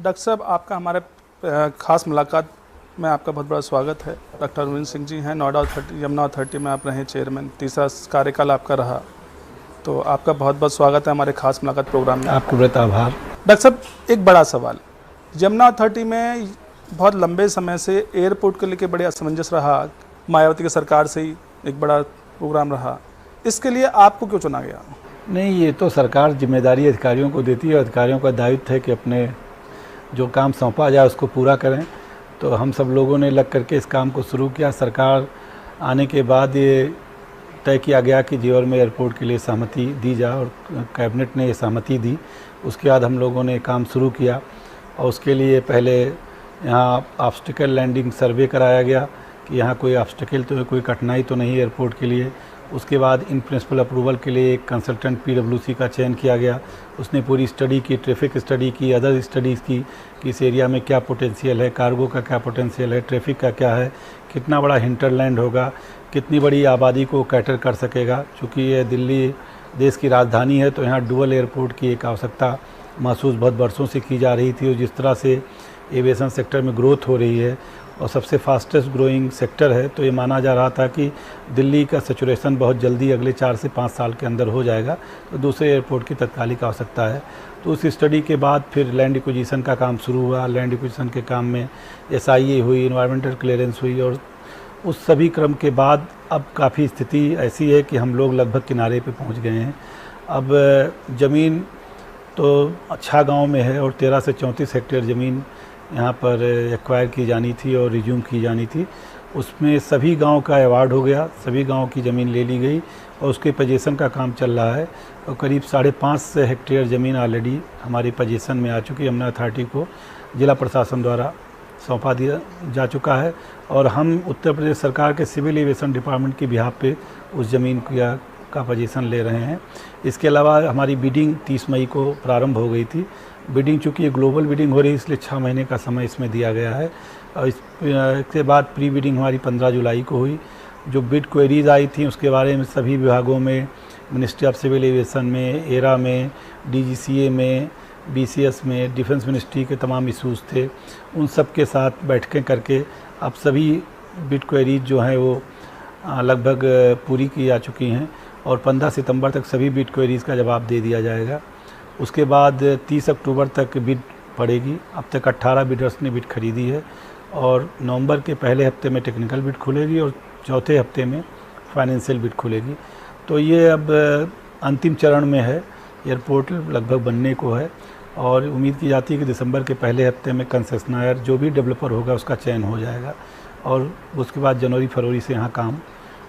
Doctor साहब, आपका हमारे ख़ास मुलाकात में आपका बहुत बड़ा स्वागत है। डॉक्टर अरविंद सिंह जी हैं, नोएडा अथॉरिटी, यमुना अथॉरिटी में आप रहे चेयरमैन, तीसरा कार्यकाल आपका रहा। तो आपका बहुत बहुत स्वागत है हमारे ख़ास मुलाकात प्रोग्राम में। आपको बहुत आभार। डॉक्टर साहब, एक बड़ा सवाल, यमुना अथॉरिटी में बहुत लंबे समय से एयरपोर्ट को लेकर बड़े असमंजस रहा, मायावती की सरकार से ही एक बड़ा प्रोग्राम रहा, इसके लिए आपको क्यों चुना गया? नहीं, ये तो सरकार जिम्मेदारी अधिकारियों को देती है। अधिकारियों का दायित्व है कि अपने जो काम सौंपा जाए उसको पूरा करें। तो हम सब लोगों ने लग करके इस काम को शुरू किया। सरकार आने के बाद ये तय किया गया कि जेवर में एयरपोर्ट के लिए सहमति दी जाए और कैबिनेट ने ये सहमति दी। उसके बाद हम लोगों ने काम शुरू किया और उसके लिए पहले यहाँ ऑब्स्टिकल लैंडिंग सर्वे कराया गया कि यहाँ कोई ऑब्स्टिकल तो कोई कठिनाई तो नहीं एयरपोर्ट के लिए। उसके बाद इन प्रिंसिपल अप्रूवल के लिए एक कंसल्टेंट पीडब्ल्यूसी का चयन किया गया। उसने पूरी स्टडी की, ट्रैफिक स्टडी की, अदर स्टडीज़ की कि इस एरिया में क्या पोटेंशियल है, कार्गो का क्या पोटेंशियल है, ट्रैफिक का क्या है, कितना बड़ा हिंटरलैंड होगा, कितनी बड़ी आबादी को कैटर कर सकेगा। चूँकि ये दिल्ली देश की राजधानी है तो यहाँ डुअल एयरपोर्ट की एक आवश्यकता महसूस बहुत बरसों से की जा रही थी। और जिस तरह से एविएशन सेक्टर में ग्रोथ हो रही है और सबसे फास्टेस्ट ग्रोइंग सेक्टर है, तो ये माना जा रहा था कि दिल्ली का सैचुरेशन बहुत जल्दी अगले 4 से 5 साल के अंदर हो जाएगा। तो दूसरे एयरपोर्ट की तत्कालिक आवश्यकता है। तो उस स्टडी के बाद फिर लैंड एक्विजिशन का काम शुरू हुआ। लैंड एक्विजिशन के काम में SIA हुई, इन्वायरमेंटल क्लियरेंस हुई और उस सभी क्रम के बाद अब काफ़ी स्थिति ऐसी है कि हम लोग लगभग किनारे पे पहुंच गए हैं। अब ज़मीन तो अच्छा गांव में है और 13 से 34 हेक्टेयर ज़मीन यहाँ पर एक्वायर की जानी थी और रिज्यूम की जानी थी। उसमें सभी गांव का अवार्ड हो गया, सभी गांव की ज़मीन ले ली गई और उसके पोजीशन का काम चल रहा है। और करीब 5.5 हेक्टेयर ज़मीन ऑलरेडी हमारी पोजीशन में आ चुकी है। यमुना अथॉरिटी को जिला प्रशासन द्वारा सौंपा दिया जा चुका है और हम उत्तर प्रदेश सरकार के सिविल एविएशन डिपार्टमेंट की बिहाफ पे उस ज़मीन का पोजीशन ले रहे हैं। इसके अलावा हमारी बिडिंग 30 मई को प्रारंभ हो गई थी। बिडिंग चूँकि ये ग्लोबल बिडिंग हो रही है इसलिए 6 महीने का समय इसमें दिया गया है। और इसके बाद प्री बिडिंग हमारी 15 जुलाई को हुई। जो बिड क्वेरीज आई थी उसके बारे में सभी विभागों में, मिनिस्ट्री ऑफ सिविल एविएशन में, एरा में, DGCA में, BCS में, डिफेंस मिनिस्ट्री के तमाम इशूज़ थे। उन सब के साथ बैठकें करके अब सभी बिड क्वेरीज जो हैं वो लगभग पूरी की जा चुकी हैं और 15 सितंबर तक सभी बिड क्वेरीज का जवाब दे दिया जाएगा। उसके बाद 30 अक्टूबर तक बिड पड़ेगी। अब तक 18 बिडर्स ने बिड खरीदी है और नवंबर के पहले हफ्ते में टेक्निकल बिड खुलेगी और चौथे हफ्ते में फाइनेंशियल बिड खुलेगी। तो ये अब अंतिम चरण में है। एयरपोर्ट लगभग बनने को है और उम्मीद की जाती है कि दिसंबर के पहले हफ्ते में कंसेशनर जो भी डेवलपर होगा उसका चयन हो जाएगा और उसके बाद जनवरी-फरवरी से यहाँ काम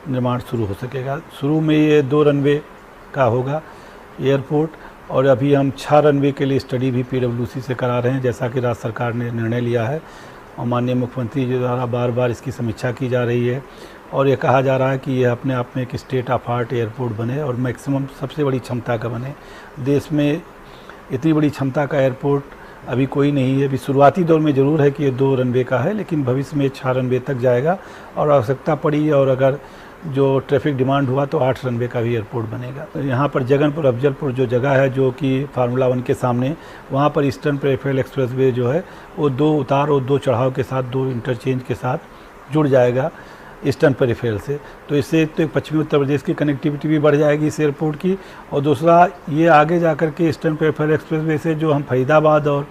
निर्माण शुरू हो सकेगा। शुरू में ये 2 रनवे का होगा एयरपोर्ट और अभी हम 6 रनवे के लिए स्टडी भी PWC से करा रहे हैं, जैसा कि राज्य सरकार ने निर्णय लिया है और माननीय मुख्यमंत्री जी द्वारा बार बार इसकी समीक्षा की जा रही है। और ये कहा जा रहा है कि यह अपने आप में एक स्टेट ऑफ आर्ट एयरपोर्ट बने और मैक्सिमम सबसे बड़ी क्षमता का बने। देश में इतनी बड़ी क्षमता का एयरपोर्ट अभी कोई नहीं है। अभी शुरुआती दौर में ज़रूर है कि ये 2 रनवे का है, लेकिन भविष्य में 6 रनवे तक जाएगा और आवश्यकता पड़ी और अगर जो ट्रैफिक डिमांड हुआ तो 8 रनवे का भी एयरपोर्ट बनेगा। तो यहाँ पर जगनपुर अफजलपुर जो जगह है जो कि फार्मूला 1 के सामने, वहाँ पर ईस्टर्न पेरिफेरल एक्सप्रेसवे जो है वो 2 उतार और 2 चढ़ाव के साथ, 2 इंटरचेंज के साथ जुड़ जाएगा ईस्टर्न पेरिफेरल से। तो इससे तो पश्चिमी उत्तर प्रदेश की कनेक्टिविटी भी बढ़ जाएगी इस एयरपोर्ट की और दूसरा ये आगे जाकर के ईस्टर्न पेरिफेरल एक्सप्रेसवे से जो हम फरीदाबाद और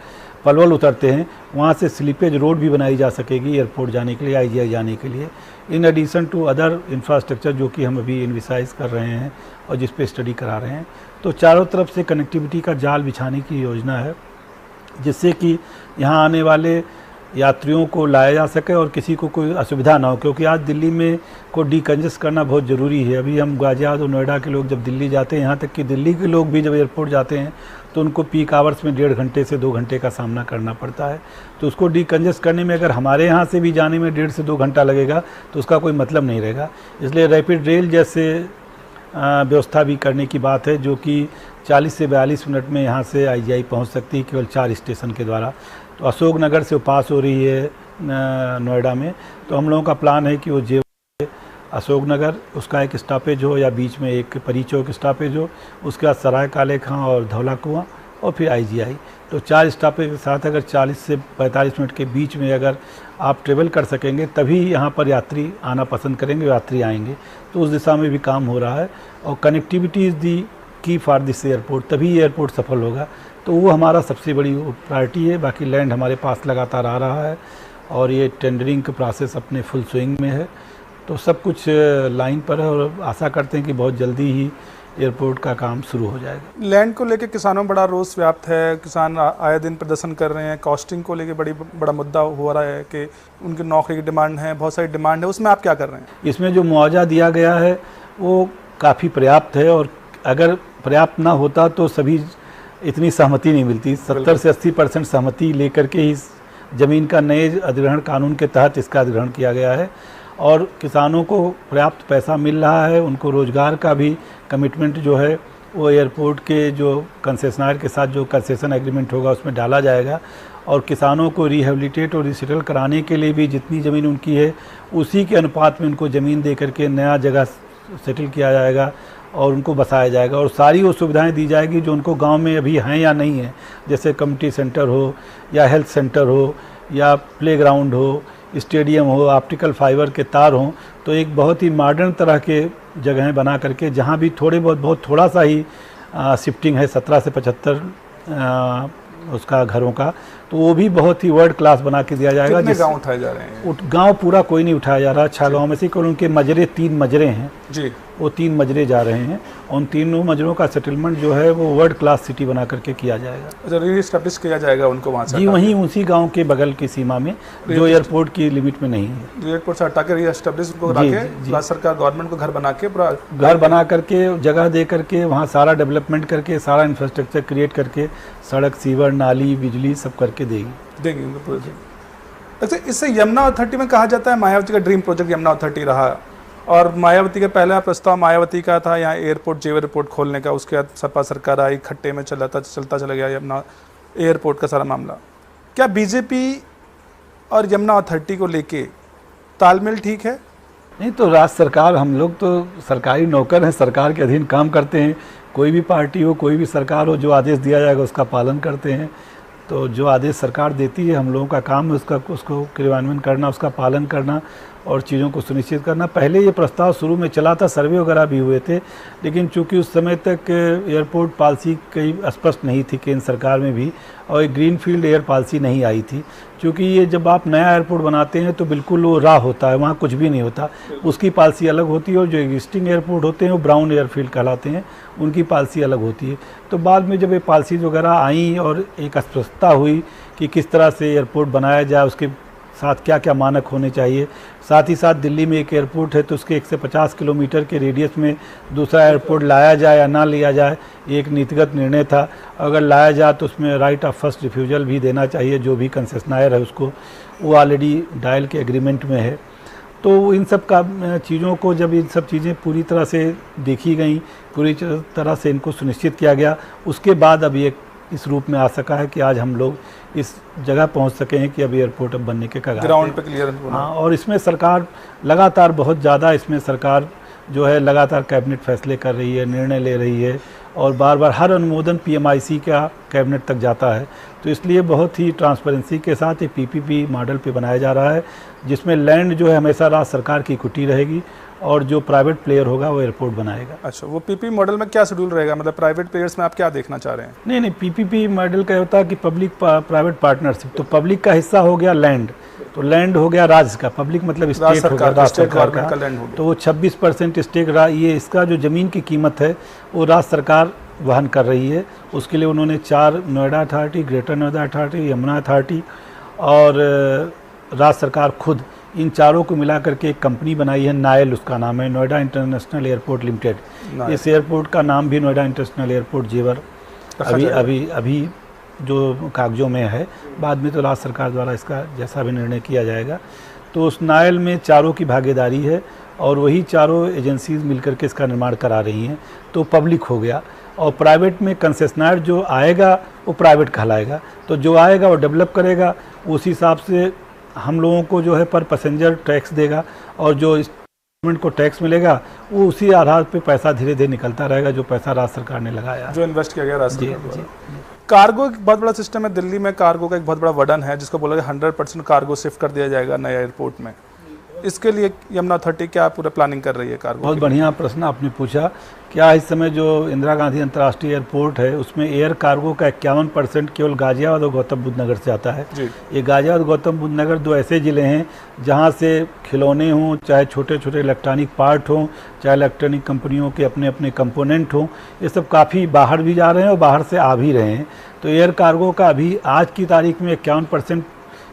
पलवल उतरते हैं वहाँ से स्लीपेज रोड भी बनाई जा सकेगी एयरपोर्ट जाने के लिए, IGI जाने के लिए, in addition to other infrastructure जो कि हम अभी इन्विसाइज कर रहे हैं और जिस पे स्टडी करा रहे हैं। तो चारों तरफ से कनेक्टिविटी का जाल बिछाने की योजना है जिससे कि यहाँ आने वाले यात्रियों को लाया जा सके और किसी को कोई असुविधा ना हो, क्योंकि आज दिल्ली में को डीकंजेस्ट करना बहुत ज़रूरी है। अभी हम गाजियाबाद और नोएडा के लोग जब दिल्ली जाते हैं, यहाँ तक कि दिल्ली के लोग भी जब एयरपोर्ट जाते हैं तो उनको पीक आवर्स में 1.5 घंटे से 2 घंटे का सामना करना पड़ता है। तो उसको डीकंजेस्ट करने में अगर हमारे यहाँ से भी जाने में 1.5 से 2 घंटा लगेगा तो उसका कोई मतलब नहीं रहेगा। इसलिए रैपिड रेल जैसे व्यवस्था भी करने की बात है जो कि 40 से 42 मिनट में यहाँ से IGI पहुँच सकती है केवल 4 स्टेशन के द्वारा। तो अशोकनगर से वो पास हो रही है नोएडा में, तो हम लोगों का प्लान है कि वो अशोकनगर उसका एक स्टॉपेज हो या बीच में एक परी चौक स्टॉपेज हो, उसके बाद सराय काले खां और धौला कुआं और फिर IGI। तो 4 स्टॉपेज के साथ अगर 40 से 45 मिनट के बीच में अगर आप ट्रेवल कर सकेंगे तभी यहाँ पर यात्री आना पसंद करेंगे, यात्री आएंगे। तो उस दिशा में भी काम हो रहा है और कनेक्टिविटी इज़ दी की फॉर दिस एयरपोर्ट, तभी एयरपोर्ट सफल होगा। तो वो हमारा सबसे बड़ी प्रायोरिटी है। बाकी लैंड हमारे पास लगातार आ रहा है और ये टेंडरिंग का प्रोसेस अपने फुल स्विंग में है। तो सब कुछ लाइन पर है और आशा करते हैं कि बहुत जल्दी ही एयरपोर्ट का काम शुरू हो जाएगा। लैंड को लेकर किसानों में बड़ा रोष व्याप्त है, किसान आए दिन प्रदर्शन कर रहे हैं, कॉस्टिंग को लेकर बड़ा मुद्दा हो रहा है कि उनकी नौकरी की डिमांड है, बहुत सारी डिमांड है, उसमें आप क्या कर रहे हैं? इसमें जो मुआवजा दिया गया है वो काफ़ी पर्याप्त है और अगर पर्याप्त ना होता तो सभी इतनी सहमति नहीं मिलती। 70 से 80% सहमति लेकर के ही ज़मीन का नए अधिग्रहण कानून के तहत इसका अधिग्रहण किया गया है और किसानों को पर्याप्त पैसा मिल रहा है। उनको रोज़गार का भी कमिटमेंट जो है वो एयरपोर्ट के जो कंसेशनर के साथ जो कंसेशन एग्रीमेंट होगा उसमें डाला जाएगा और किसानों को रिहेबिलिटेट और रिसेटल कराने के लिए भी जितनी ज़मीन उनकी है उसी के अनुपात में उनको ज़मीन दे करके नया जगह सेटल किया जाएगा और उनको बसाया जाएगा और सारी वो सुविधाएं दी जाएगी जो उनको गांव में अभी हैं या नहीं हैं, जैसे कम्युनिटी सेंटर हो या हेल्थ सेंटर हो या प्लेग्राउंड हो, स्टेडियम हो, ऑप्टिकल फाइबर के तार हों। तो एक बहुत ही मॉडर्न तरह के जगहें बना करके जहाँ भी बहुत थोड़ा सा ही शिफ्टिंग है 17 से 75 उसका घरों का, तो वो भी बहुत ही वर्ल्ड क्लास बना के दिया जाएगा। कितने गाँव उठाए जा रहे हैं? गांव पूरा कोई नहीं उठाया जा रहा, 6 गाँव में से केवल उनके मजरे 3 मजरे हैं जी, वो 3 मजरे जा रहे हैं। उन तीनों मजरों का सेटलमेंट जो है वो वर्ल्ड क्लास सिटी बना करके किया जाएगा। अच्छा, री-एस्टैब्लिश किया जाएगा उनको वहाँ से? जी, वहीं उसी गांव के बगल की सीमा में जो एयरपोर्ट की लिमिट में नहीं है। एयरपोर्ट से हटा के री-एस्टैब्लिश उनको रख के राज्य सरकार गवर्नमेंट को घर बना के पूरा घर बना करके जगह दे करके वहाँ सारा डेवलपमेंट करके सारा इंफ्रास्ट्रक्चर क्रिएट करके सड़क, सीवर, नाली, बिजली सब करके देंगे उनको पूरे। अच्छा, इससे यमुना अथॉरिटी में कहा जाता है मायावती का ड्रीम प्रोजेक्ट यमुना अथॉरिटी रहा और मायावती का पहला प्रस्ताव मायावती का था यहाँ एयरपोर्ट, जेवर एयरपोर्ट खोलने का। उसके बाद सपा सरकार आई, खट्टे में चलता चला गया यमुना एयरपोर्ट का सारा मामला। क्या बीजेपी और यमुना अथॉरिटी को लेके तालमेल ठीक है? नहीं, तो राज्य सरकार, हम लोग तो सरकारी नौकर हैं, सरकार के अधीन काम करते हैं। कोई भी पार्टी हो, कोई भी सरकार हो, जो आदेश दिया जाएगा उसका पालन करते हैं। तो जो आदेश सरकार देती है हम लोगों का काम है उसको क्रियान्वयन करना, उसका पालन करना और चीज़ों को सुनिश्चित करना। पहले ये प्रस्ताव शुरू में चला था, सर्वे वगैरह भी हुए थे, लेकिन चूंकि उस समय तक एयरपोर्ट पॉलिसी कई स्पष्ट नहीं थी केंद्र सरकार में भी और एक ग्रीन फील्ड एयर पॉलिसी नहीं आई थी। क्योंकि ये जब आप नया एयरपोर्ट बनाते हैं तो बिल्कुल वो राह होता है, वहाँ कुछ भी नहीं होता, उसकी पॉलिसी अलग होती है और जो एग्जिस्टिंग एयरपोर्ट होते हैं वो ब्राउन एयरफील्ड कहलाते हैं, उनकी पॉलिसी अलग होती है। तो बाद में जब ये पॉलिसीज़ वगैरह आई और एक स्पष्टता हुई कि किस तरह से एयरपोर्ट बनाया जाए, उसके साथ क्या क्या मानक होने चाहिए। साथ ही साथ दिल्ली में एक एयरपोर्ट है तो उसके 150 किलोमीटर के रेडियस में दूसरा एयरपोर्ट लाया जाए या ना लिया जाए, एक नीतिगत निर्णय था। अगर लाया जाए तो उसमें राइट ऑफ फर्स्ट रिफ्यूजल भी देना चाहिए, जो भी कंसेशनर है उसको, वो ऑलरेडी डायल के एग्रीमेंट में है। तो इन सब का चीज़ों को जब इन सब चीज़ें पूरी तरह से देखी गई, पूरी तरह से इनको सुनिश्चित किया गया, उसके बाद अब ये इस रूप में आ सका है कि आज हम लोग इस जगह पहुंच सके हैं कि अब एयरपोर्ट अब बनने के कगार ग्राउंड पे क्लियर। हाँ, और इसमें सरकार लगातार बहुत ज़्यादा इसमें सरकार जो है लगातार कैबिनेट फैसले कर रही है, निर्णय ले रही है और बार बार हर अनुमोदन PMIC का कैबिनेट तक जाता है। तो इसलिए बहुत ही ट्रांसपेरेंसी के साथ एक PPP मॉडल पे बनाया जा रहा है, जिसमें लैंड जो है हमेशा राज्य सरकार की इक्विटी रहेगी और जो प्राइवेट प्लेयर होगा वो एयरपोर्ट बनाएगा। अच्छा, वो PPP मॉडल में क्या शेड्यूल रहेगा, मतलब प्राइवेट प्लेयर्स में आप क्या देखना चाह रहे हैं? नहीं, PPP मॉडल का होता है कि पब्लिक प्राइवेट पार्टनरशिप। तो पब्लिक का हिस्सा हो गया लैंड, तो लैंड हो गया राज्य का, पब्लिक मतलब स्टेट हो गया, राज्य सरकार का लैंड हो गया। तो वो 26% स्टेक ये इसका जो ज़मीन की कीमत है वो राज्य सरकार वहन कर रही है। उसके लिए उन्होंने 4 Noida authority, greater Noida authority, Yamuna authority और राज्य सरकार खुद, इन चारों को मिला करके एक कंपनी बनाई है, नायल उसका नाम है, नोएडा इंटरनेशनल एयरपोर्ट लिमिटेड। इस एयरपोर्ट का नाम भी नोएडा इंटरनेशनल एयरपोर्ट जेवर अभी जो कागजों में है, बाद में तो राज्य सरकार द्वारा इसका जैसा भी निर्णय किया जाएगा। तो उस नायल में चारों की भागीदारी है और वही चारों एजेंसीज मिलकर के इसका निर्माण करा रही हैं। तो पब्लिक हो गया और प्राइवेट में कंसेशनर जो आएगा वो प्राइवेट कहलाएगा। तो जो आएगा वो डेवलप करेगा, उस हिसाब से हम लोगों को जो है पर पैसेंजर टैक्स देगा और जो गवर्नमेंट को टैक्स मिलेगा वो उसी आधार पे पैसा धीरे धीरे निकलता रहेगा, जो पैसा राज्य सरकार ने लगाया, जो इन्वेस्ट किया गया राज्य सरकार द्वारा। कार्गो एक बहुत बड़ा सिस्टम है दिल्ली में, कार्गो का एक बहुत बड़ा वर्डन है जिसको बोला 100% कार्गो शिफ्ट कर दिया जाएगा नए एयरपोर्ट में। इसके लिए यमुना अथॉरिटी क्या पूरा प्लानिंग कर रही है कार्गो? बहुत बढ़िया प्रश्न आपने पूछा। क्या इस समय जो इंदिरा गांधी अंतर्राष्ट्रीय एयरपोर्ट है उसमें एयर कार्गो का 51% केवल गाजियाबाद और गौतम बुद्ध नगर से आता है। ये गाजियाबाद गौतम बुद्ध नगर दो ऐसे ज़िले हैं जहाँ से खिलौने हों, चाहे छोटे छोटे इलेक्ट्रॉनिक पार्ट हों, चाहे इलेक्ट्रॉनिक कंपनियों के अपने अपने कंपोनेंट हों, ये सब काफ़ी बाहर भी जा रहे हैं और बाहर से आ भी रहे हैं। तो एयर कार्गो का अभी आज की तारीख में 51%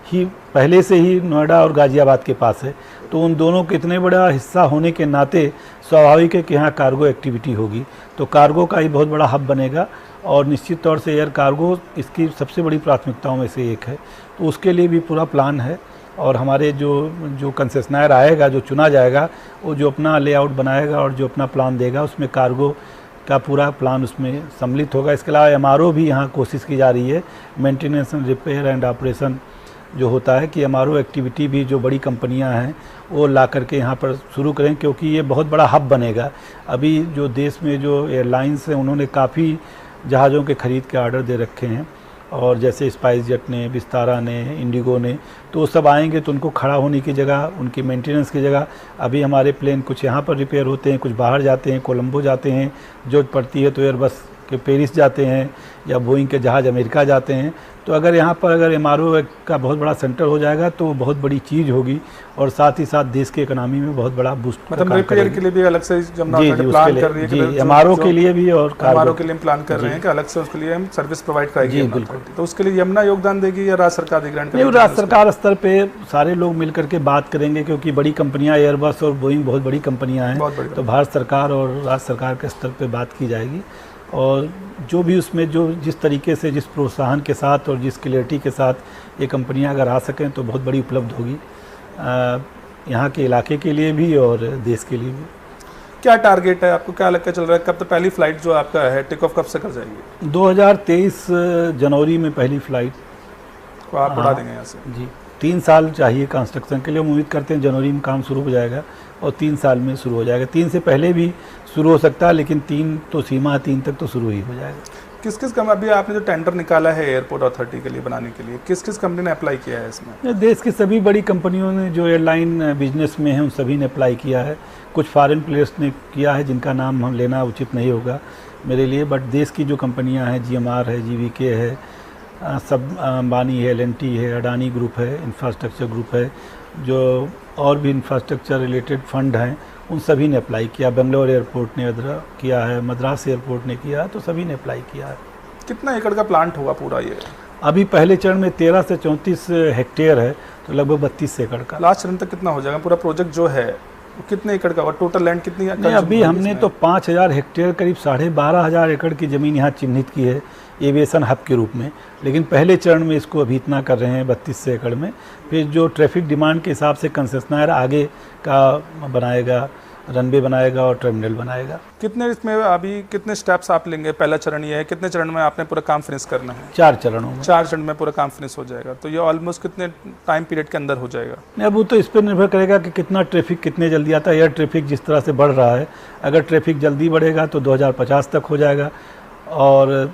ही पहले से ही नोएडा और गाज़ियाबाद के पास है। तो उन दोनों के इतने बड़ा हिस्सा होने के नाते स्वाभाविक है कि यहाँ कार्गो एक्टिविटी होगी, तो कार्गो का ही बहुत बड़ा हब बनेगा और निश्चित तौर से एयर कार्गो इसकी सबसे बड़ी प्राथमिकताओं में से एक है। तो उसके लिए भी पूरा प्लान है और हमारे जो कंसेशनर आएगा, जो चुना जाएगा, वो जो अपना लेआउट बनाएगा और जो अपना प्लान देगा उसमें कार्गो का पूरा प्लान उसमें सम्मिलित होगा। इसके अलावा एमआरओ भी यहाँ कोशिश की जा रही है, मेंटेनेंस रिपेयर एंड ऑपरेशन जो होता है कि एमआरओ एक्टिविटी भी जो बड़ी कंपनियां हैं वो ला करके यहाँ पर शुरू करें, क्योंकि ये बहुत बड़ा हब बनेगा। अभी जो देश में जो एयरलाइंस हैं उन्होंने काफ़ी जहाज़ों के ख़रीद के आर्डर दे रखे हैं, और जैसे स्पाइस जेट ने, विस्तारा ने, इंडिगो ने, तो वो सब आएंगे तो उनको खड़ा होने की जगह, उनकी मेंटेनेंस की जगह, अभी हमारे प्लेन कुछ यहाँ पर रिपेयर होते हैं, कुछ बाहर जाते हैं, कोलंबो जाते हैं, जरूरत पड़ती है तो एयरबस के पेरिस जाते हैं या बोइंग के जहाज़ अमेरिका जाते हैं। तो अगर यहाँ पर अगर एमआरओ का बहुत बड़ा सेंटर हो जाएगा तो बहुत बड़ी चीज़ होगी और साथ ही साथ देश की इकोनॉमी में बहुत बड़ा बूस्ट मतलब रिपेयर के लिए भी अलग से प्लान कर रही है जी, एमआरओ के लिए भी और एमआरओ के लिए प्लान कर रहे हैं कि अलग से उसके लिए हम सर्विस प्रोवाइड कराएंगे। जी बिल्कुल। तो उसके लिए यमुना योगदान देगी या राज्य सरकार देगी? नहीं, राज्य सरकार स्तर पे सारे लोग मिल करके बात करेंगे, क्योंकि बड़ी कंपनियां एयरबस और बोइंग बहुत बड़ी कंपनियां हैं, तो भारत सरकार और राज्य सरकार के स्तर पे बात की जाएगी और जो भी उसमें जो जिस तरीके से, जिस प्रोत्साहन के साथ और जिस क्लियरिटी के साथ ये कंपनियां अगर आ सकें तो बहुत बड़ी उपलब्ध होगी यहाँ के इलाके के लिए भी और देश के लिए भी। क्या टारगेट है आपको, क्या लगता चल रहा है, कब तक पहली फ्लाइट जो आपका है टेक ऑफ कब से कर जाएगी? 2023 जनवरी में पहली फ्लाइट को आप उड़ा देंगे यहाँ से? जी, 3 साल चाहिए कंस्ट्रक्शन के लिए। हम उम्मीद करते हैं जनवरी में काम शुरू हो जाएगा और 3 साल में शुरू हो जाएगा। 3 से पहले भी शुरू हो सकता है, लेकिन 3 तो सीमा है, 3 तक तो शुरू ही हो जाएगा। किस किस कंपनी, अभी आपने जो टेंडर निकाला है एयरपोर्ट अथॉरिटी के लिए बनाने के लिए, किस किस कंपनी ने अप्लाई किया है इसमें? देश की सभी बड़ी कंपनियों ने जो एयरलाइन बिजनेस में है उन सभी ने अप्लाई किया है। कुछ फॉरेन प्लेयर्स ने किया है जिनका नाम हम लेना उचित नहीं होगा मेरे लिए, बट देश की जो कंपनियाँ हैं, GMR है, GVK है, सब अंबानी है, LNT है, अडानी ग्रुप है, इंफ्रास्ट्रक्चर ग्रुप है, जो और भी इंफ्रास्ट्रक्चर रिलेटेड फंड हैं, उन सभी ने अप्लाई किया। बेंगलोर एयरपोर्ट ने किया है, मद्रास एयरपोर्ट ने किया है, तो सभी ने अप्लाई किया है। कितना एकड़ का प्लांट होगा पूरा ये? अभी पहले चरण में 13 से 34 हेक्टेयर है, तो लगभग 32 एकड़ का। लास्ट चरण तक कितना हो जाएगा पूरा प्रोजेक्ट जो है, कितने एकड़ का होगा? टोटल लैंड कितनी है? नहीं, अभी हमने तो 5000 हेक्टेयर, करीब 12,500 एकड़ की ज़मीन यहाँ चिन्हित की है एविएशन हब के रूप में, लेकिन पहले चरण में इसको अभी इतना कर रहे हैं 32 एकड़ में। फिर जो ट्रैफिक डिमांड के हिसाब से कंसेशनर आगे का बनाएगा, रनवे बनाएगा और टर्मिनल बनाएगा। कितने इसमें अभी कितने स्टेप्स आप लेंगे? पहला चरण ये है, कितने चरण में आपने पूरा काम फिनिश करना है? 4 चरणों में। 4 चरण में पूरा काम फिनिश हो जाएगा, तो ये ऑलमोस्ट कितने टाइम पीरियड के अंदर हो जाएगा? नहीं, अब वो तो इस पर निर्भर करेगा कि कितना ट्रैफिक कितने जल्दी आता है। एयर ट्रैफिक जिस तरह से बढ़ रहा है, अगर ट्रैफिक जल्दी बढ़ेगा तो 2050 तक हो जाएगा, और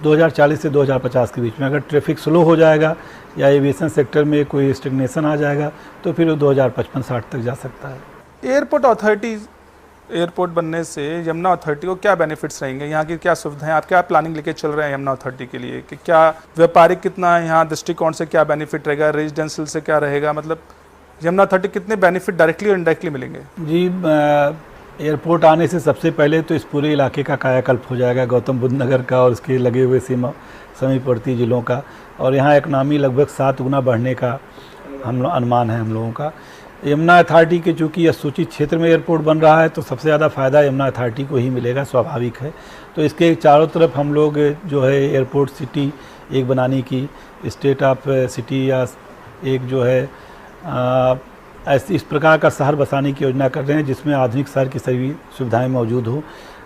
2040 से 2050 के बीच में। अगर ट्रैफिक स्लो हो जाएगा या एविएशन सेक्टर में कोई स्टेगनेशन आ जाएगा तो फिर वो 2055-60 तक जा सकता है। एयरपोर्ट अथॉरिटी, एयरपोर्ट बनने से यमुना अथॉरिटी को क्या बेनिफिट्स रहेंगे? यहाँ की क्या सुविधाएं, आप क्या प्लानिंग लेके चल रहे हैं यमुना अथॉरिटी के लिए कि क्या व्यापारिक कितना यहाँ दृष्टिकोण से क्या बेनिफिट रहेगा, रेजिडेंशियल से क्या रहेगा, मतलब यमुना अथॉरिटी कितने बेनिफिट डायरेक्टली और इनडायरेक्टली मिलेंगे? जी, एयरपोर्ट आने से सबसे पहले तो इस पूरे इलाके का कायाकल्प हो जाएगा, गौतम बुद्ध नगर का और उसके लगे हुए समीपवर्ती ज़िलों का, और यहाँ इकनॉमी लगभग 7 गुना बढ़ने का अनुमान है हम लोगों का। यमुना अथॉरिटी के चूँकि यह सूचित क्षेत्र में एयरपोर्ट बन रहा है तो सबसे ज़्यादा फ़ायदा यमुना अथॉरिटी को ही मिलेगा, स्वाभाविक है। तो इसके चारों तरफ हम लोग जो है एयरपोर्ट सिटी एक बनाने की, स्टेट ऑफ सिटी या एक जो है ऐसे इस प्रकार का शहर बसाने की योजना कर रहे हैं जिसमें आधुनिक शहर की सभी सुविधाएं मौजूद हों।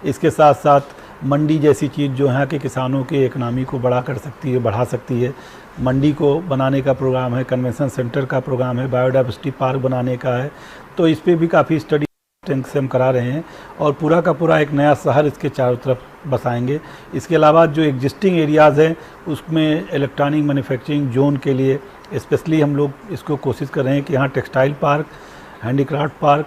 इसके साथ साथ मंडी जैसी चीज़ जो यहाँ के किसानों के इकनॉमी को बढ़ा सकती है। मंडी को बनाने का प्रोग्राम है, कन्वेंशन सेंटर का प्रोग्राम है, बायोडाइवर्सिटी पार्क बनाने का है, तो इस पर भी काफ़ी स्टडी टैंक से हम करा रहे हैं और पूरा का पूरा एक नया शहर इसके चारों तरफ बसाएंगे। इसके अलावा जो एग्जिस्टिंग एरियाज़ हैं उसमें इलेक्ट्रॉनिक मैन्युफैक्चरिंग जोन के लिए स्पेशली हम लोग इसको कोशिश कर रहे हैं कि यहाँ टेक्सटाइल पार्क, हैंडीक्राफ्ट पार्क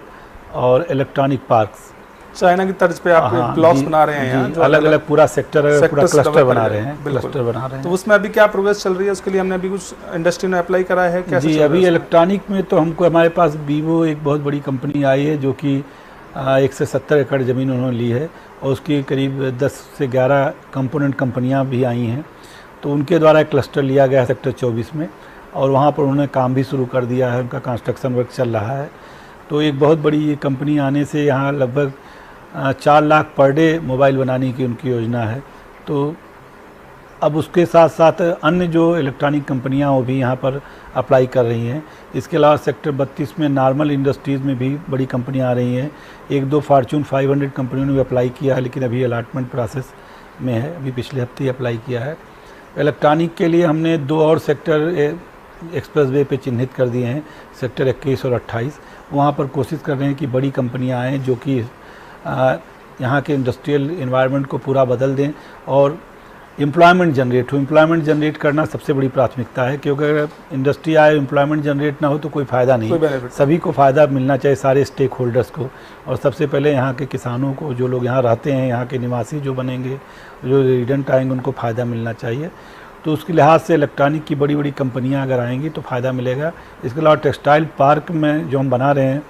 और इलेक्ट्रॉनिक पार्क्स चाइना की तर्ज पे आप ब्लॉक्स बना रहे हैं यहाँ, अलग अलग पूरा सेक्टर पूरा क्लस्टर बना रहे हैं, क्लस्टर बना रहे हैं। तो उसमें अभी क्या प्रोग्रेस चल रही है? उसके लिए हमने अभी कुछ इंडस्ट्री में अप्लाई करा है क्या? जी अभी इलेक्ट्रॉनिक में तो हमको हमारे पास वीवो एक बहुत बड़ी कंपनी आई है जो कि 170 एकड़ ज़मीन उन्होंने ली है और उसकी करीब 10 से 11 कंपोनेंट कंपनियां भी आई हैं। तो उनके द्वारा एक क्लस्टर लिया गया है सेक्टर 24 में और वहाँ पर उन्होंने काम भी शुरू कर दिया है, उनका कंस्ट्रक्शन वर्क चल रहा है। तो एक बहुत बड़ी ये कंपनी आने से यहाँ लगभग 4 लाख पर डे मोबाइल बनाने की उनकी योजना है। तो अब उसके साथ साथ अन्य जो इलेक्ट्रॉनिक कंपनियां वो भी यहाँ पर अप्लाई कर रही हैं। इसके अलावा सेक्टर 32 में नॉर्मल इंडस्ट्रीज़ में भी बड़ी कंपनियां आ रही हैं। 1-2 फॉर्च्यून 500 कंपनियों ने भी अप्लाई किया है लेकिन अभी अलॉटमेंट प्रोसेस में है, अभी पिछले हफ्ते ही अप्लाई किया है। इलेक्ट्रॉनिक के लिए हमने 2 और सेक्टर एक्सप्रेसवे पे चिन्हित कर दिए हैं, सेक्टर 21 और 28। वहाँ पर कोशिश कर रहे हैं कि बड़ी कंपनियाँ आएँ जो कि यहाँ के इंडस्ट्रियल एनवायरनमेंट को पूरा बदल दें और एम्प्लॉयमेंट जनरेट हो। एम्प्लॉयमेंट जनरेट करना सबसे बड़ी प्राथमिकता है क्योंकि अगर इंडस्ट्री आए, एम्प्लॉयमेंट जनरेट ना हो तो कोई फ़ायदा नहीं, सभी को फ़ायदा मिलना चाहिए, सारे स्टेक होल्डर्स को। और सबसे पहले यहाँ के किसानों को, जो लोग यहाँ रहते हैं, यहाँ के निवासी जो बनेंगे, जो रेजिडेंट आएंगे, उनको फ़ायदा मिलना चाहिए। तो उसके लिहाज से इलेक्ट्रॉनिक की बड़ी बड़ी कंपनियाँ अगर आएंगी तो फ़ायदा मिलेगा। इसके अलावा टेक्सटाइल पार्क में जो हम बना रहे हैं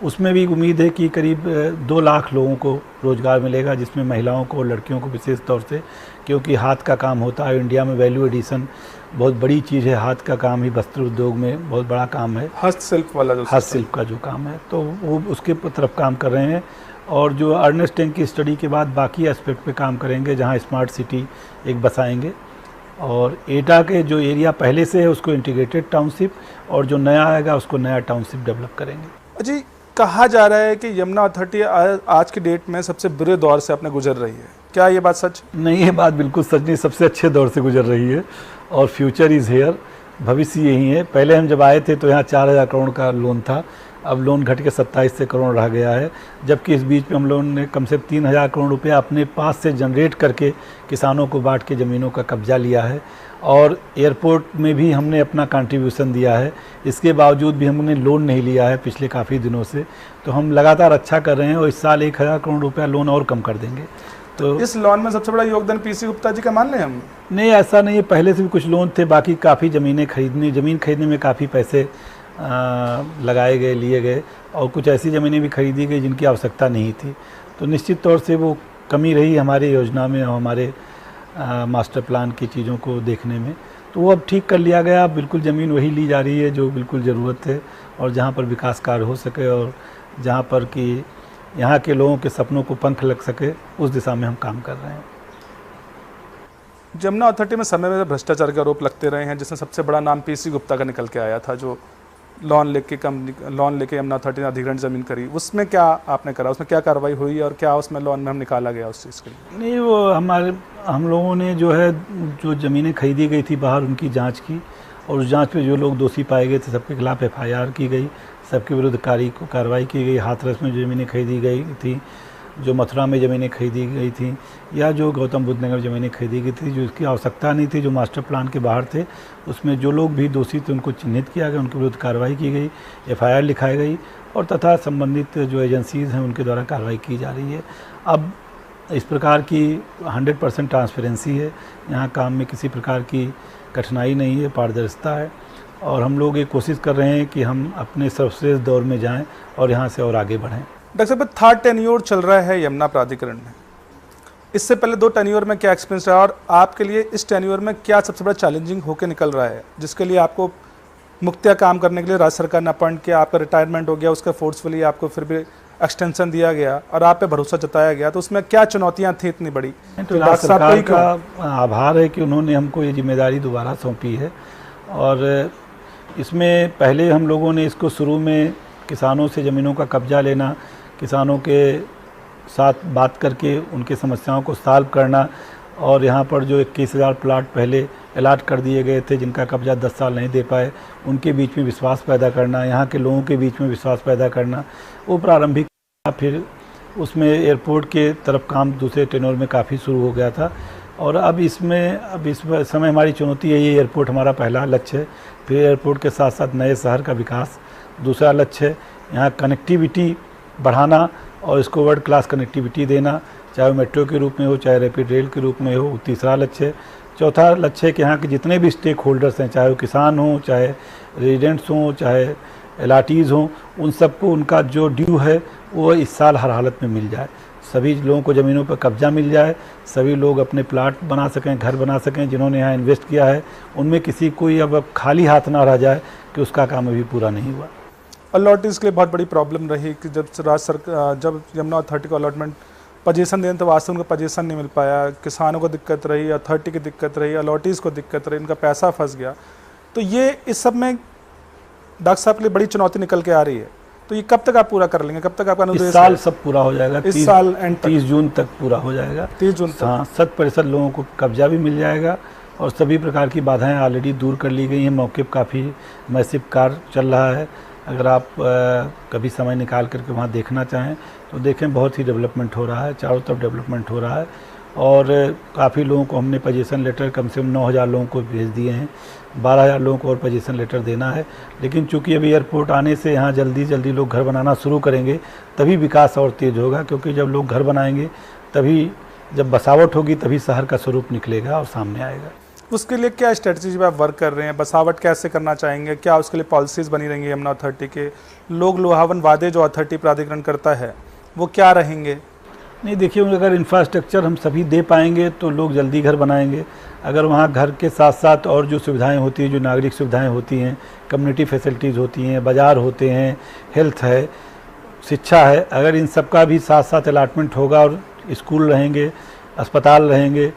उसमें भी उम्मीद है कि करीब 2 लाख लोगों को रोज़गार मिलेगा, जिसमें महिलाओं को और लड़कियों को विशेष तौर से, क्योंकि हाथ का काम होता है। इंडिया में वैल्यू एडिशन बहुत बड़ी चीज़ है, हाथ का काम ही वस्त्र उद्योग में बहुत बड़ा काम है, हस्तशिल्प वाला जो हस्तशिल्प का जो काम है, तो वो उसके तरफ काम कर रहे हैं। और जो अर्नेस्ट यंग की स्टडी के बाद बाकी एस्पेक्ट पे काम करेंगे, जहाँ स्मार्ट सिटी एक बसाएंगे और एटा के जो एरिया पहले से है उसको इंटीग्रेटेड टाउनशिप और जो नया आएगा उसको नया टाउनशिप डेवलप करेंगे। जी, कहा जा रहा है कि यमुना अथॉरिटी आज की डेट में सबसे बुरे दौर से अपने गुजर रही है, क्या ये बात सच? नहीं, ये बात बिल्कुल सच नहीं, सबसे अच्छे दौर से गुजर रही है और फ्यूचर इज़ हेयर, भविष्य यही है। पहले हम जब आए थे तो यहाँ 4000 करोड़ का लोन था, अब लोन घट के 2700 करोड़ रह गया है, जबकि इस बीच में हम लोगों ने कम से कम 3000 करोड़ रुपया अपने पास से जनरेट करके किसानों को बांट के ज़मीनों का कब्जा लिया है और एयरपोर्ट में भी हमने अपना कंट्रीब्यूशन दिया है। इसके बावजूद भी हमने लोन नहीं लिया है पिछले काफ़ी दिनों से, तो हम लगातार अच्छा कर रहे हैं और इस साल 1000 करोड़ रुपया लोन और कम कर देंगे। तो इस लोन में सबसे बड़ा योगदान पीसी गुप्ता जी का मान लें हम? नहीं, ऐसा नहीं है, पहले से भी कुछ लोन थे, बाकी काफ़ी ज़मीन खरीदने में काफ़ी पैसे लगाए गए, लिए गए और कुछ ऐसी ज़मीनें भी खरीदी गई जिनकी आवश्यकता नहीं थी। तो निश्चित तौर से वो कमी रही हमारी योजना में और हमारे मास्टर प्लान की चीज़ों को देखने में, तो वो अब ठीक कर लिया गया। अब बिल्कुल ज़मीन वही ली जा रही है जो बिल्कुल ज़रूरत है और जहाँ पर विकास कार्य हो सके और जहाँ पर कि यहाँ के लोगों के सपनों को पंख लग सके, उस दिशा में हम काम कर रहे हैं। यमुना अथॉरिटी में समय में भ्रष्टाचार के आरोप लगते रहे हैं, जिसमें सबसे बड़ा नाम पीसी गुप्ता का निकल के आया था, जो लोन लेके यमुना अथॉरिटी ने अधिग्रहण ज़मीन करी। उसमें क्या आपने करा, उसमें क्या कार्रवाई हुई और क्या उसमें लोन में हम निकाला गया उस चीज़ के लिए? नहीं, वो हम लोगों ने जो ज़मीनें खरीदी गई थी बाहर, उनकी जांच की और उस जांच पे जो लोग दोषी पाए गए थे सबके खिलाफ FIR की गई, सबके विरुद्ध कार्रवाई की गई। हाथरस में जो ज़मीनें खरीदी गई थी, जो मथुरा में ज़मीनें खरीदी गई थी या जो गौतम बुद्ध नगर ज़मीनें खरीदी गई थी, जो इसकी आवश्यकता नहीं थी, जो मास्टर प्लान के बाहर थे, उसमें जो लोग भी दोषी थे उनको चिन्हित किया गया, उनके विरुद्ध कार्रवाई की गई, FIR लिखाई गई और तथा संबंधित जो एजेंसीज़ हैं उनके द्वारा कार्रवाई की जा रही है। अब इस प्रकार की 100% ट्रांसपेरेंसी है, यहाँ काम में किसी प्रकार की कठिनाई नहीं है, पारदर्शिता है और हम लोग ये कोशिश कर रहे हैं कि हम अपने सर्वश्रेष्ठ दौर में जाएँ और यहाँ से और आगे बढ़ें। डॉक्टर साहब, 3rd टेन्योर चल रहा है यमुना प्राधिकरण में, इससे पहले 2 टेन्योर में क्या एक्सपीरियंस रहा और आपके लिए इस टेन्योर में क्या सबसे बड़ा चैलेंजिंग होकर निकल रहा है, जिसके लिए आपको मुख्तिया काम करने के लिए राज्य सरकार ने अपॉइंट किया, आपका रिटायरमेंट हो गया, उसका फोर्सफुली आपको फिर भी एक्सटेंशन दिया गया और आप पे भरोसा जताया गया, तो उसमें क्या चुनौतियाँ थी इतनी बड़ी? तो राज्य सरकार का आभार है कि उन्होंने हमको ये जिम्मेदारी दोबारा सौंपी है और इसमें पहले हम लोगों ने इसको शुरू में किसानों से ज़मीनों का कब्जा लेना, किसानों के साथ बात करके उनकी समस्याओं को सॉल्व करना और यहाँ पर जो 21,000 प्लाट पहले अलाट कर दिए गए थे जिनका कब्जा 10 साल नहीं दे पाए, उनके बीच में विश्वास पैदा करना, यहाँ के लोगों के बीच में विश्वास पैदा करना, वो प्रारंभिक फिर उसमें एयरपोर्ट के तरफ काम दूसरे टेन्योर में काफ़ी शुरू हो गया था। और अब इस समय हमारी चुनौती है, ये एयरपोर्ट हमारा पहला लक्ष्य है। फिर एयरपोर्ट के साथ साथ नए शहर का विकास दूसरा लक्ष्य है। यहाँ कनेक्टिविटी बढ़ाना और इसको वर्ल्ड क्लास कनेक्टिविटी देना, चाहे वो मेट्रो के रूप में हो चाहे रैपिड रेल के रूप में हो, तीसरा लक्ष्य है। चौथा लक्ष्य है कि यहाँ के जितने भी स्टेक होल्डर्स हैं, चाहे वो किसान हों, चाहे रेजिडेंट्स हों, चाहे LRTs हों, उन सबको उनका जो ड्यू है वो इस साल हर हालत में मिल जाए। सभी लोगों को ज़मीनों पर कब्जा मिल जाए, सभी लोग अपने प्लाट बना सकें, घर बना सकें, जिन्होंने यहाँ इन्वेस्ट किया है उनमें किसी कोई अब खाली हाथ ना रह जाए कि उसका काम अभी पूरा नहीं हुआ। अलॉटीज़ के लिए बहुत बड़ी प्रॉब्लम रही कि जब यमुना अथॉरिटी को अलॉटमेंट पोजीशन दें तो वास्तव में उनको पोजीशन नहीं मिल पाया, किसानों को दिक्कत रही, अथॉरिटी की दिक्कत रही, अलॉटीज़ को दिक्कत रही, उनका पैसा फंस गया। तो ये इस सब में डॉक्टर साहब के लिए बड़ी चुनौती निकल के आ रही है। तो ये कब तक आप पूरा कर लेंगे, कब तक आपका अनुदेश? इस साल सब पूरा हो जाएगा, इस साल एंड 30 जून तक पूरा हो जाएगा। 30 जून तक, हाँ, 100% लोगों को कब्जा भी मिल जाएगा और सभी प्रकार की बाधाएं ऑलरेडी दूर कर ली गई हैं। मौके पर काफ़ी मैसिव कार्य चल रहा है। अगर आप कभी समय निकाल करके वहाँ देखना चाहें तो देखें, बहुत ही डेवलपमेंट हो रहा है, चारों तरफ डेवलपमेंट हो रहा है। और काफ़ी लोगों को हमने पोजीशन लेटर कम से कम 9000 लोगों को भेज दिए हैं, 12000 लोगों को और पोजीशन लेटर देना है। लेकिन चूंकि अभी एयरपोर्ट आने से यहाँ जल्दी लोग घर बनाना शुरू करेंगे, तभी विकास और तेज़ होगा। क्योंकि जब लोग घर बनाएंगे, तभी जब बसावट होगी, तभी शहर का स्वरूप निकलेगा और सामने आएगा। उसके लिए क्या स्ट्रेटजी पे आप वर्क कर रहे हैं? बसावट कैसे करना चाहेंगे? क्या उसके लिए पॉलिसीज़ बनी रहेंगी यमुना अथॉरिटी के? लोग लुभावन वादे जो अथॉरिटी प्राधिकरण करता है वो क्या रहेंगे? नहीं, देखिए, अगर इंफ्रास्ट्रक्चर हम सभी दे पाएंगे तो लोग जल्दी घर बनाएंगे। अगर वहाँ घर के साथ साथ और जो सुविधाएं होती हैं, जो नागरिक सुविधाएं होती हैं, कम्युनिटी फैसिलिटीज़ होती हैं, बाज़ार होते हैं, हेल्थ है, शिक्षा है, अगर इन सब का भी साथ साथ अलाटमेंट होगा और स्कूल रहेंगे, अस्पताल रहेंगे,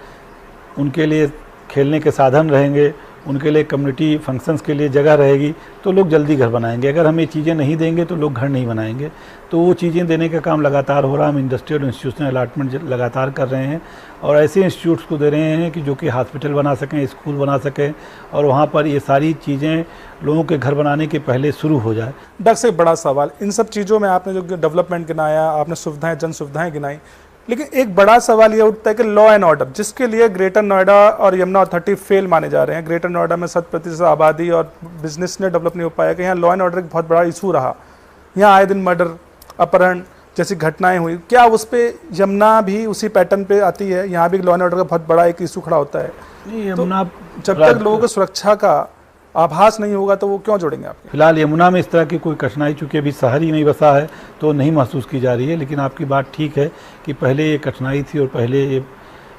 उनके लिए खेलने के साधन रहेंगे, उनके लिए कम्युनिटी फंक्शंस के लिए जगह रहेगी, तो लोग जल्दी घर बनाएंगे। अगर हम ये चीज़ें नहीं देंगे तो लोग घर नहीं बनाएंगे। तो वो चीज़ें देने का काम लगातार हो रहा है। हम इंडस्ट्रियल इंस्टीट्यूशनल अलाटमेंट लगातार कर रहे हैं और ऐसे इंस्टीट्यूट्स को दे रहे हैं कि जो कि हॉस्पिटल बना सकें, स्कूल बना सकें और वहाँ पर ये सारी चीज़ें लोगों के घर बनाने के पहले शुरू हो जाए। डॉक्टर से बड़ा सवाल, इन सब चीज़ों में आपने जो डेवलपमेंट गिनाया, आपने सुविधाएँ, जन सुविधाएँ गिनाई, लेकिन एक बड़ा सवाल ये उठता है कि लॉ एंड ऑर्डर, जिसके लिए ग्रेटर नोएडा और यमुना अथॉरिटी फेल माने जा रहे हैं। ग्रेटर नोएडा में 100% आबादी और बिजनेस ने डेवलप नहीं हो पाया कि यहाँ लॉ एंड ऑर्डर एक बहुत बड़ा इशू रहा। यहाँ आए दिन मर्डर, अपहरण जैसी घटनाएं हुई। क्या उस पर यमुना भी उसी पैटर्न पे आती है? यहाँ भी लॉ एंड ऑर्डर का बहुत बड़ा एक इशू खड़ा होता है। यमुना जब तक लोगों को सुरक्षा का आभास नहीं होगा तो वो क्यों जोड़ेंगे आपके? फिलहाल यमुना में इस तरह की कोई कठिनाई, चूँकि अभी शहर ही नहीं बसा है, तो नहीं महसूस की जा रही है। लेकिन आपकी बात ठीक है कि पहले ये कठिनाई थी और पहले ये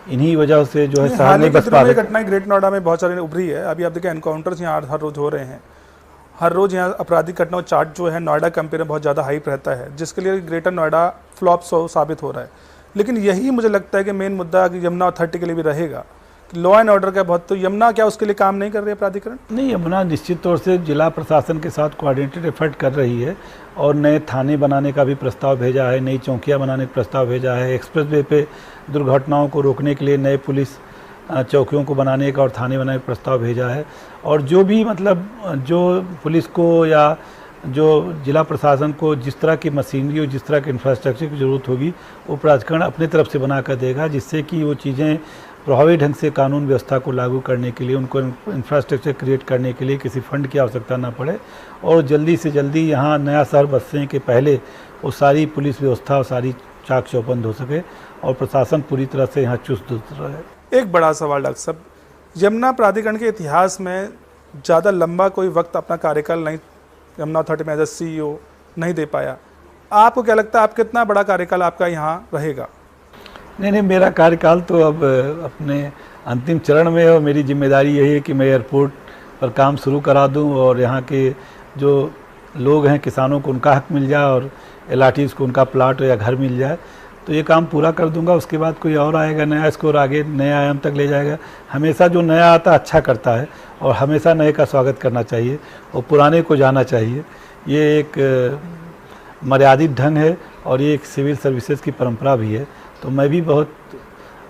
इन्हीं वजह से जो है शहर नहीं बस पा रहे। घटनाएं ग्रेट नोएडा में बहुत सारी उभरी है। अभी आप देखिए एनकाउंटर्स यहाँ हर रोज़ हो रहे हैं। हर रोज़ यहाँ आपराधिक घटनाओं चार्ट जो है नोएडा कंपेयर में बहुत ज़्यादा हाइप रहता है, जिसके लिए ग्रेटर नोएडा फ्लॉप साबित हो रहा है। लेकिन यही मुझे लगता है कि मेन मुद्दा यमुना अथॉरिटी के लिए भी रहेगा कि लॉ एंड ऑर्डर का बहुत, तो यमुना क्या उसके लिए काम नहीं कर रही है प्राधिकरण? नहीं, यमुना निश्चित तौर से जिला प्रशासन के साथ कोऑर्डिनेटेड एफर्ट कर रही है और नए थाने बनाने का भी प्रस्ताव भेजा है, नई चौकियाँ बनाने का प्रस्ताव भेजा है, एक्सप्रेसवे पे दुर्घटनाओं को रोकने के लिए नए पुलिस चौकियों को बनाने का और थाने बनाने का प्रस्ताव भेजा है। और जो भी मतलब जो पुलिस को या जो जिला प्रशासन को जिस तरह की मशीनरी और जिस तरह के इंफ्रास्ट्रक्चर की ज़रूरत होगी वो प्राधिकरण अपने तरफ से बना कर देगा, जिससे कि वो चीज़ें प्रभावी ढंग से कानून व्यवस्था को लागू करने के लिए, उनको इंफ्रास्ट्रक्चर क्रिएट करने के लिए किसी फंड की आवश्यकता ना पड़े और जल्दी से जल्दी यहाँ नया शहर बसने के पहले वो सारी पुलिस व्यवस्था और सारी चाक चौबंद हो सके और प्रशासन पूरी तरह से यहाँ चुस्त रहे। एक बड़ा सवाल डॉक्टर साहब, यमुना प्राधिकरण के इतिहास में ज़्यादा लंबा कोई वक्त अपना कार्यकाल नहीं यमुना अथॉरिटी में एज CEO नहीं दे पाया। आपको क्या लगता है आप कितना बड़ा कार्यकाल आपका यहाँ रहेगा? नहीं, मेरा कार्यकाल तो अब अपने अंतिम चरण में है और मेरी जिम्मेदारी यही है कि मैं एयरपोर्ट पर काम शुरू करा दूं और यहाँ के जो लोग हैं, किसानों को उनका हक मिल जाए और LRTs को उनका प्लाट या घर मिल जाए, तो ये काम पूरा कर दूंगा। उसके बाद कोई और आएगा नया, इसको और आगे नए आयाम तक ले जाएगा। हमेशा जो नया आता अच्छा करता है और हमेशा नए का स्वागत करना चाहिए और पुराने को जाना चाहिए। ये एक मर्यादित ढंग है और ये एक सिविल सर्विसेज की परंपरा भी है। तो मैं भी बहुत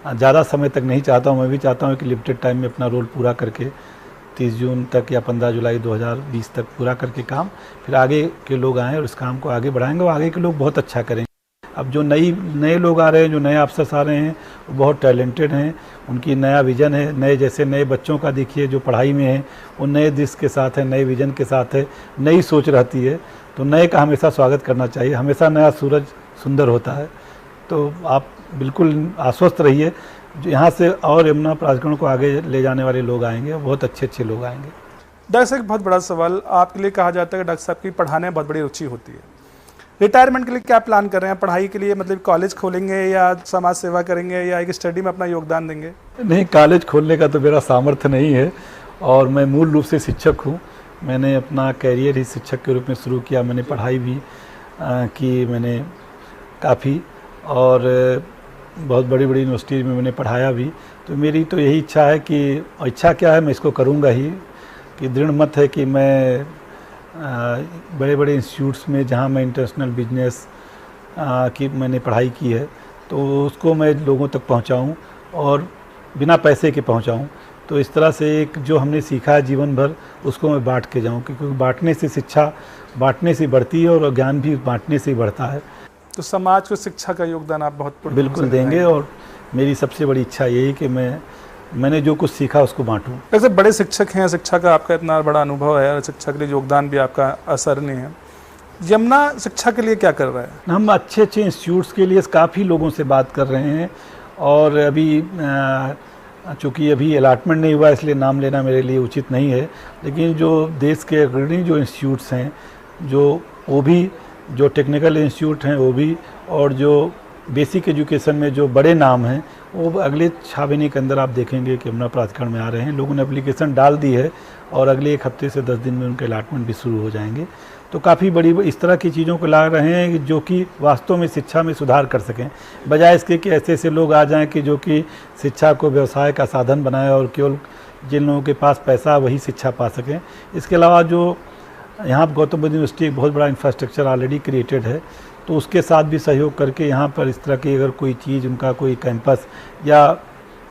ज़्यादा समय तक नहीं चाहता हूँ, मैं भी चाहता हूँ कि लिमिटेड टाइम में अपना रोल पूरा करके 30 जून तक या 15 जुलाई 2020 तक पूरा करके काम, फिर आगे के लोग आएँ और इस काम को आगे बढ़ाएंगे और आगे के लोग बहुत अच्छा करेंगे। अब जो नए लोग आ रहे हैं, जो नए अफसर आ रहे हैं, वो बहुत टैलेंटेड हैं, उनकी नया विज़न है। नए बच्चों का देखिए जो पढ़ाई में है, वो नए दृष्टि के साथ है, नए विज़न के साथ है, नई सोच रहती है। तो नए का हमेशा स्वागत करना चाहिए, हमेशा नया सूरज सुंदर होता है। तो आप बिल्कुल आश्वस्त रहिए, जो यहाँ से और यमुना प्राधिकरण को आगे ले जाने वाले लोग आएंगे, बहुत अच्छे लोग आएंगे। डॉक्टर साहब, एक बहुत बड़ा सवाल आपके लिए कहा जाता है कि डॉक्टर साहब की पढ़ाने में बहुत बड़ी रुचि होती है। रिटायरमेंट के लिए क्या प्लान कर रहे हैं? पढ़ाई के लिए मतलब कॉलेज खोलेंगे या समाज सेवा करेंगे या एक स्टडी में अपना योगदान देंगे? नहीं, कॉलेज खोलने का तो मेरा सामर्थ्य नहीं है और मैं मूल रूप से शिक्षक हूँ। मैंने अपना कैरियर ही शिक्षक के रूप में शुरू किया। मैंने पढ़ाई भी की मैंने काफ़ी, और बहुत बड़ी यूनिवर्सिटी में मैंने पढ़ाया भी। तो मेरी तो यही इच्छा है कि, इच्छा क्या है, मैं इसको करूँगा ही, कि दृढ़ मत है कि मैं बड़े इंस्टीट्यूट्स में जहाँ मैं इंटरनेशनल बिजनेस की मैंने पढ़ाई की है, तो उसको मैं लोगों तक पहुँचाऊँ और बिना पैसे के पहुँचाऊँ। तो इस तरह से एक जो हमने सीखा है जीवन भर, उसको मैं बांट के जाऊँ, क्योंकि बांटने से शिक्षा बांटने से बढ़ती है और ज्ञान भी बांटने से ही बढ़ता है। तो समाज को शिक्षा का योगदान आप बहुत बिल्कुल देंगे, और मेरी सबसे बड़ी इच्छा यही कि मैंने जो कुछ सीखा उसको बांटूं। वैसे बड़े शिक्षक हैं, शिक्षा का आपका इतना बड़ा अनुभव है, शिक्षा के लिए योगदान भी आपका असरनीय है। यमुना शिक्षा के लिए क्या कर रहा है? हम अच्छे इंस्टीट्यूट्स के लिए काफ़ी लोगों से बात कर रहे हैं, और अभी चूँकि अभी अलॉटमेंट नहीं हुआ इसलिए नाम लेना मेरे लिए उचित नहीं है, लेकिन जो देश के अग्रणी जो इंस्टीट्यूट्स हैं, वो भी जो टेक्निकल इंस्टीट्यूट हैं वो भी, और जो बेसिक एजुकेशन में जो बड़े नाम हैं, वो अगले 6 महीने के अंदर आप देखेंगे कि यमुना प्राधिकरण में आ रहे हैं। लोगों ने एप्लीकेशन डाल दी है और अगले 1 हफ्ते से 10 दिन में उनके अलॉटमेंट भी शुरू हो जाएंगे। तो काफ़ी बड़ी इस तरह की चीज़ों को ला रहे हैं जो कि वास्तव में शिक्षा में सुधार कर सकें, बजाय इसके कि ऐसे लोग आ जाएं कि जो कि शिक्षा को व्यवसाय का साधन बनाए और केवल जिन लोगों के पास पैसा वही शिक्षा पा सकें। इसके अलावा जो यहाँ गौतम बुद्ध यूनिवर्सिटी एक बहुत बड़ा इंफ्रास्ट्रक्चर ऑलरेडी क्रिएटेड है, तो उसके साथ भी सहयोग करके यहाँ पर इस तरह की अगर कोई चीज़, उनका कोई कैंपस या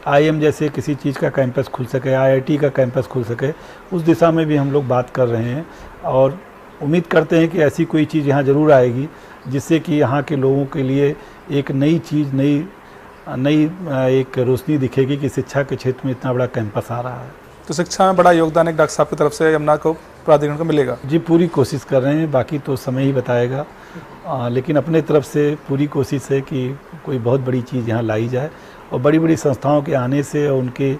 IIM जैसे किसी चीज़ का कैंपस खुल सके, IIT का कैंपस खुल सके, उस दिशा में भी हम लोग बात कर रहे हैं। और उम्मीद करते हैं कि ऐसी कोई चीज़ यहाँ ज़रूर आएगी जिससे कि यहाँ के लोगों के लिए एक नई चीज़, नई एक रोशनी दिखेगी कि शिक्षा के क्षेत्र में इतना बड़ा कैंपस आ रहा है। तो शिक्षा में बड़ा योगदान एक डॉक्टर साहब की तरफ से यमुना को प्राधिकरण को मिलेगा? जी, पूरी कोशिश कर रहे हैं, बाकी तो समय ही बताएगा। लेकिन अपने तरफ से पूरी कोशिश है कि कोई बहुत बड़ी चीज़ यहाँ लाई जाए, और बड़ी संस्थाओं के आने से और उनके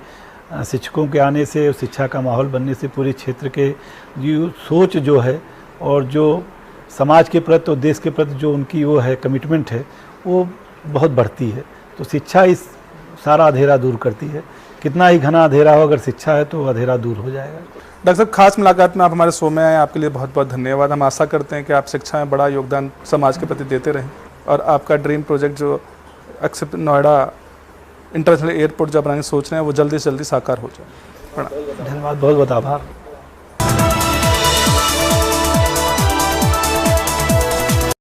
शिक्षकों के आने से, शिक्षा का माहौल बनने से पूरे क्षेत्र के जो सोच जो है और जो समाज के प्रति और देश के प्रति जो उनकी वो है कमिटमेंट है, वो बहुत बढ़ती है। तो शिक्षा इस सारा अंधेरा दूर करती है। कितना ही घना अंधेरा हो, अगर शिक्षा है तो अंधेरा दूर हो जाएगा। डॉक्टर साहब, खास मुलाकात में आप हमारे शो में आए, आपके लिए बहुत बहुत धन्यवाद। हम आशा करते हैं कि आप शिक्षा में बड़ा योगदान समाज के प्रति देते रहें, और आपका ड्रीम प्रोजेक्ट जो एक्सेप्ट नोएडा इंटरनेशनल एयरपोर्ट जब बनाने सोच रहे हैं, वो जल्दी से जल्दी साकार हो जाए। धन्यवाद, बहुत बहुत आभार।